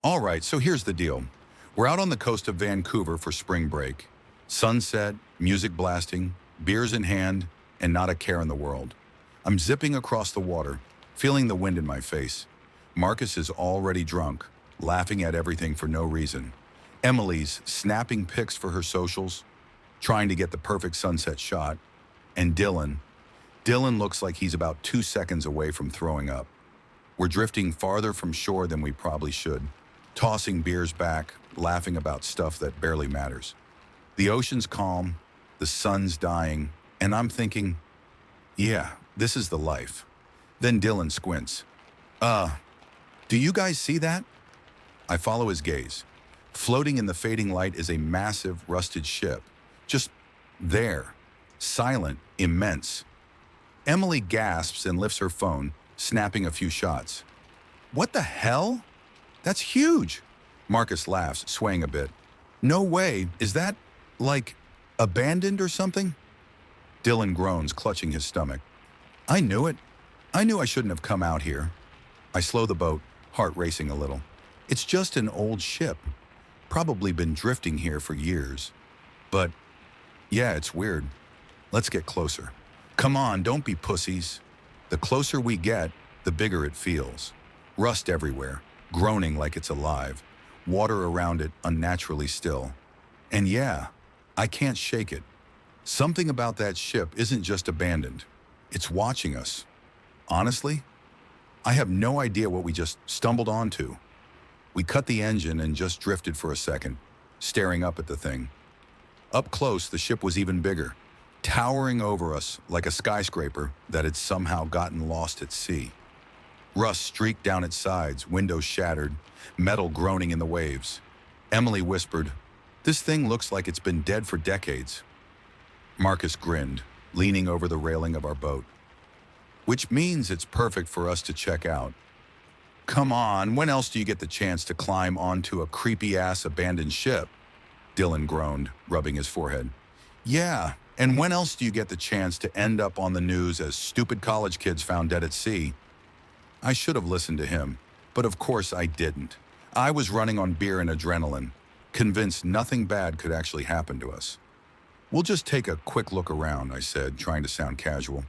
All right, so here's the deal. We're out on the coast of Vancouver for spring break. Sunset, music blasting, beers in hand, and not a care in the world. I'm zipping across the water, feeling the wind in my face. Marcus is already drunk, laughing at everything for no reason. Emily's snapping pics for her socials, trying to get the perfect sunset shot. And Dylan looks like he's about 2 seconds away from throwing up. We're drifting farther from shore than we probably should, tossing beers back, laughing about stuff that barely matters. The ocean's calm, the sun's dying, and I'm thinking, yeah, this is the life. Then Dylan squints. Do you guys see that? I follow his gaze. Floating in the fading light is a massive, rusted ship. Just there, silent, immense. Emily gasps and lifts her phone, snapping a few shots. What the hell? That's huge. Marcus laughs, swaying a bit. No way. Is that, like, abandoned or something? Dylan groans, clutching his stomach. I knew it. I knew I shouldn't have come out here. I slow the boat, heart racing a little. It's just an old ship. Probably been drifting here for years. But, yeah, it's weird. Let's get closer. Come on, don't be pussies. The closer we get, the bigger it feels. Rust everywhere, groaning like it's alive. Water around it unnaturally still. And yeah, I can't shake it. Something about that ship isn't just abandoned. It's watching us. Honestly, I have no idea what we just stumbled onto. We cut the engine and just drifted for a second, staring up at the thing. Up close, the ship was even bigger, towering over us like a skyscraper that had somehow gotten lost at sea. Rust streaked down its sides, windows shattered, metal groaning in the waves. Emily whispered, "This thing looks like it's been dead for decades." Marcus grinned, leaning over the railing of our boat. Which means it's perfect for us to check out. Come on, when else do you get the chance to climb onto a creepy-ass abandoned ship? Dylan groaned, rubbing his forehead. Yeah, and when else do you get the chance to end up on the news as stupid college kids found dead at sea? I should have listened to him, but of course I didn't. I was running on beer and adrenaline, convinced nothing bad could actually happen to us. We'll just take a quick look around, I said, trying to sound casual.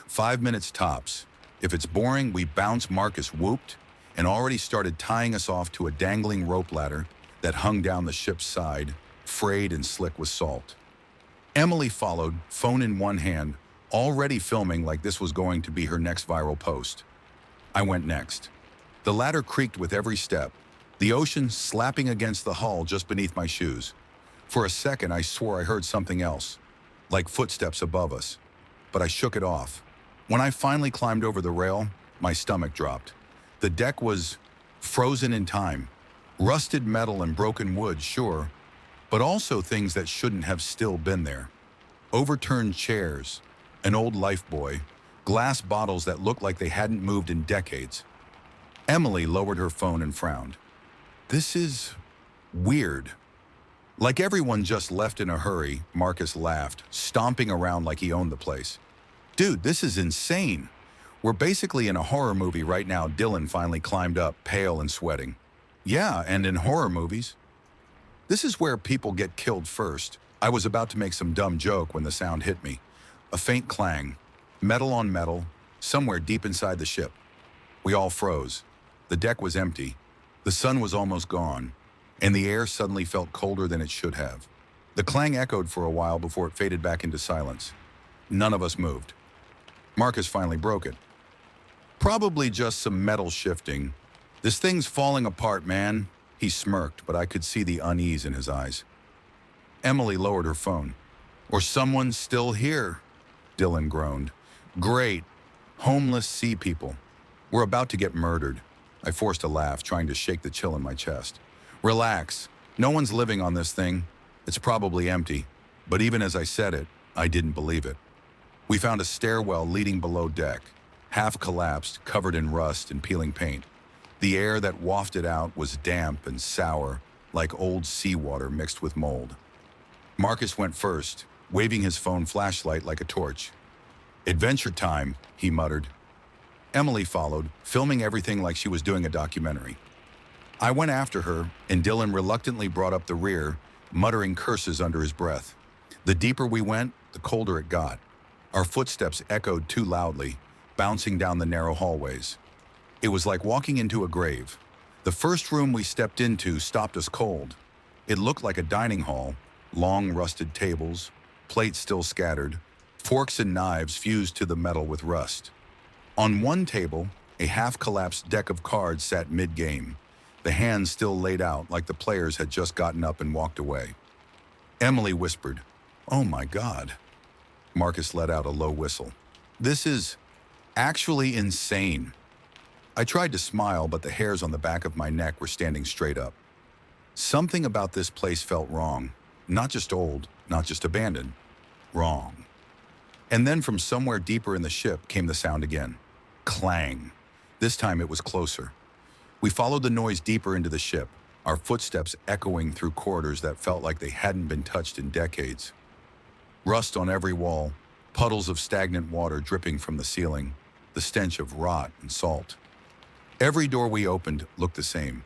5 minutes tops. If it's boring, we bounce. Marcus whooped and already started tying us off to a dangling rope ladder that hung down the ship's side, frayed and slick with salt. Emily followed, phone in one hand, already filming like this was going to be her next viral post. I went next. The ladder creaked with every step, the ocean slapping against the hull just beneath my shoes. For a second, I swore I heard something else, like footsteps above us, but I shook it off. When I finally climbed over the rail, my stomach dropped. The deck was frozen in time. Rusted metal and broken wood, sure, but also things that shouldn't have still been there. Overturned chairs, an old lifebuoy, glass bottles that looked like they hadn't moved in decades. Emily lowered her phone and frowned. This is weird. Like everyone just left in a hurry, Marcus laughed, stomping around like he owned the place. Dude, this is insane. We're basically in a horror movie right now. Dylan finally climbed up, pale and sweating. Yeah, and in horror movies, this is where people get killed first. I was about to make some dumb joke when the sound hit me. A faint clang, metal on metal, somewhere deep inside the ship. We all froze. The deck was empty. The sun was almost gone, and the air suddenly felt colder than it should have. The clang echoed for a while before it faded back into silence. None of us moved. Marcus finally broke it. Probably just some metal shifting. This thing's falling apart, man. He smirked, but I could see the unease in his eyes. Emily lowered her phone. Or someone's still here, Dylan groaned. Great. Homeless sea people. We're about to get murdered. I forced a laugh, trying to shake the chill in my chest. Relax. No one's living on this thing. It's probably empty. But even as I said it, I didn't believe it. We found a stairwell leading below deck, half collapsed, covered in rust and peeling paint. The air that wafted out was damp and sour, like old seawater mixed with mold. Marcus went first, waving his phone flashlight like a torch. Adventure time, he muttered. Emily followed, filming everything like she was doing a documentary. I went after her, and Dylan reluctantly brought up the rear, muttering curses under his breath. The deeper we went, the colder it got. Our footsteps echoed too loudly, bouncing down the narrow hallways. It was like walking into a grave. The first room we stepped into stopped us cold. It looked like a dining hall, long rusted tables, plates still scattered, forks and knives fused to the metal with rust. On one table, a half-collapsed deck of cards sat mid-game, the hands still laid out like the players had just gotten up and walked away. Emily whispered, "Oh my God." Marcus let out a low whistle. "This is actually insane." I tried to smile, but the hairs on the back of my neck were standing straight up. Something about this place felt wrong. Not just old, not just abandoned. Wrong. And then from somewhere deeper in the ship came the sound again. Clang. This time it was closer. We followed the noise deeper into the ship, our footsteps echoing through corridors that felt like they hadn't been touched in decades. Rust on every wall, puddles of stagnant water dripping from the ceiling, the stench of rot and salt. Every door we opened looked the same.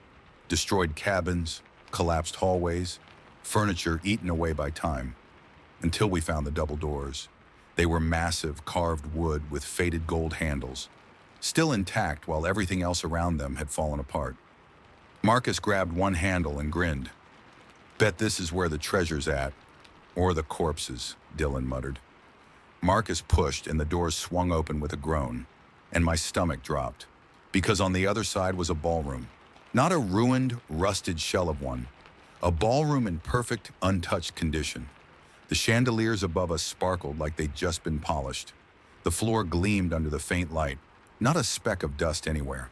Destroyed cabins, collapsed hallways, furniture eaten away by time. Until we found the double doors. They were massive carved wood with faded gold handles, still intact while everything else around them had fallen apart. Marcus grabbed one handle and grinned. "Bet this is where the treasure's at. Or the corpses," Dylan muttered. Marcus pushed and the doors swung open with a groan, and my stomach dropped, because on the other side was a ballroom. Not a ruined, rusted shell of one. A ballroom in perfect, untouched condition. The chandeliers above us sparkled like they'd just been polished. The floor gleamed under the faint light, not a speck of dust anywhere.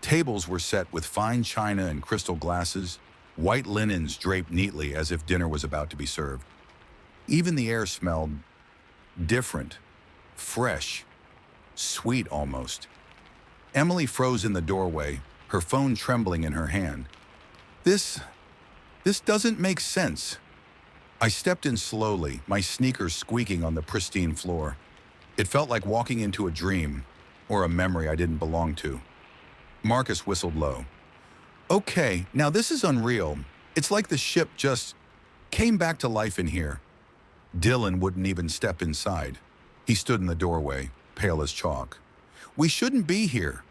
Tables were set with fine china and crystal glasses, white linens draped neatly as if dinner was about to be served. Even the air smelled different, fresh, sweet almost. Emily froze in the doorway, her phone trembling in her hand. This doesn't make sense." I stepped in slowly, my sneakers squeaking on the pristine floor. It felt like walking into a dream, or a memory I didn't belong to. Marcus whistled low. "Okay, now this is unreal. It's like the ship just came back to life in here." Dylan wouldn't even step inside. He stood in the doorway, pale as chalk. "We shouldn't be here.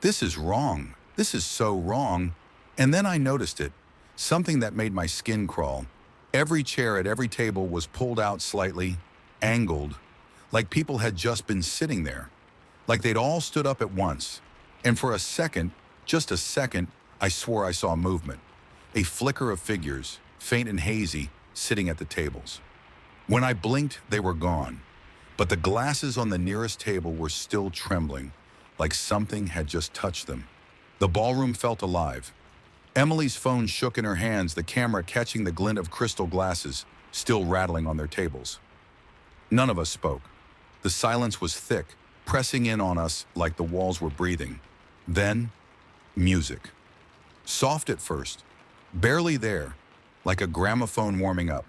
This is wrong. This is so wrong." And then I noticed it, something that made my skin crawl. Every chair at every table was pulled out slightly, angled, like people had just been sitting there, like they'd all stood up at once. And for a second, just a second, I swore I saw movement. A flicker of figures, faint and hazy, sitting at the tables. When I blinked, they were gone, but the glasses on the nearest table were still trembling, like something had just touched them. The ballroom felt alive. Emily's phone shook in her hands, the camera catching the glint of crystal glasses, still rattling on their tables. None of us spoke. The silence was thick, pressing in on us like the walls were breathing. Then, music. Soft at first, barely there, like a gramophone warming up.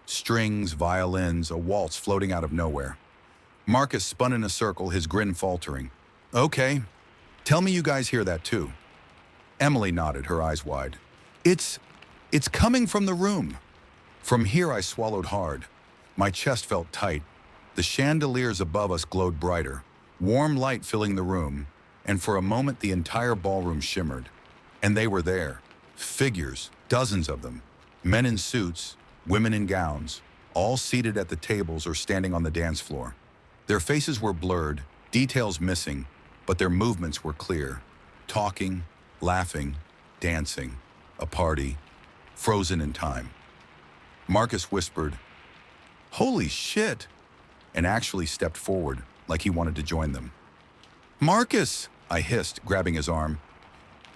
Strings, violins, a waltz floating out of nowhere. Marcus spun in a circle, his grin faltering. "Okay, tell me you guys hear that too." Emily nodded, her eyes wide. It's coming from the room." From here I swallowed hard. My chest felt tight. The chandeliers above us glowed brighter, warm light filling the room, and for a moment the entire ballroom shimmered. And they were there. Figures, dozens of them. Men in suits, women in gowns, all seated at the tables or standing on the dance floor. Their faces were blurred, details missing, but their movements were clear. Talking, laughing, dancing, a party, frozen in time. Marcus whispered, "Holy shit," and actually stepped forward like he wanted to join them. "Marcus," I hissed, grabbing his arm.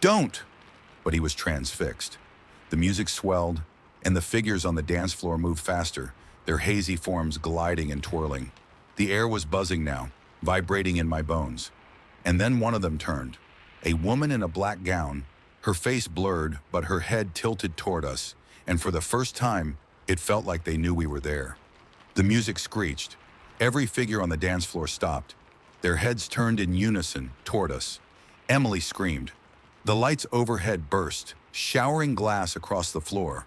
"Don't," but he was transfixed. The music swelled, and the figures on the dance floor moved faster, their hazy forms gliding and twirling. The air was buzzing now, vibrating in my bones. And then one of them turned. A woman in a black gown, her face blurred, but her head tilted toward us, and for the first time, it felt like they knew we were there. The music screeched. Every figure on the dance floor stopped. Their heads turned in unison toward us. Emily screamed. The lights overhead burst, showering glass across the floor.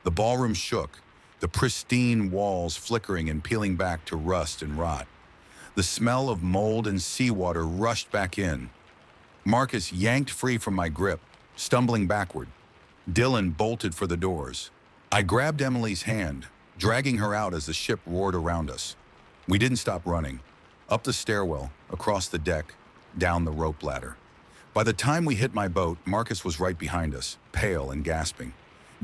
The ballroom shook, the pristine walls flickering and peeling back to rust and rot. The smell of mold and seawater rushed back in. Marcus yanked free from my grip, stumbling backward. Dylan bolted for the doors. I grabbed Emily's hand, dragging her out as the ship roared around us. We didn't stop running. Up the stairwell, across the deck, down the rope ladder. By the time we hit my boat, Marcus was right behind us, pale and gasping.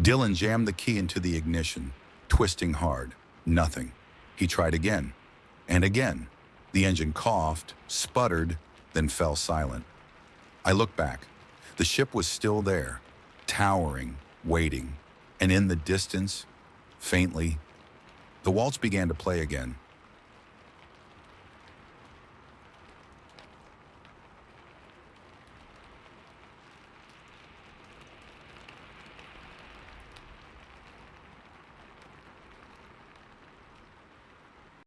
Dylan jammed the key into the ignition, twisting hard. Nothing. He tried again. And again. The engine coughed, sputtered, then fell silent. I looked back. The ship was still there, towering, waiting. And in the distance, faintly, the waltz began to play again.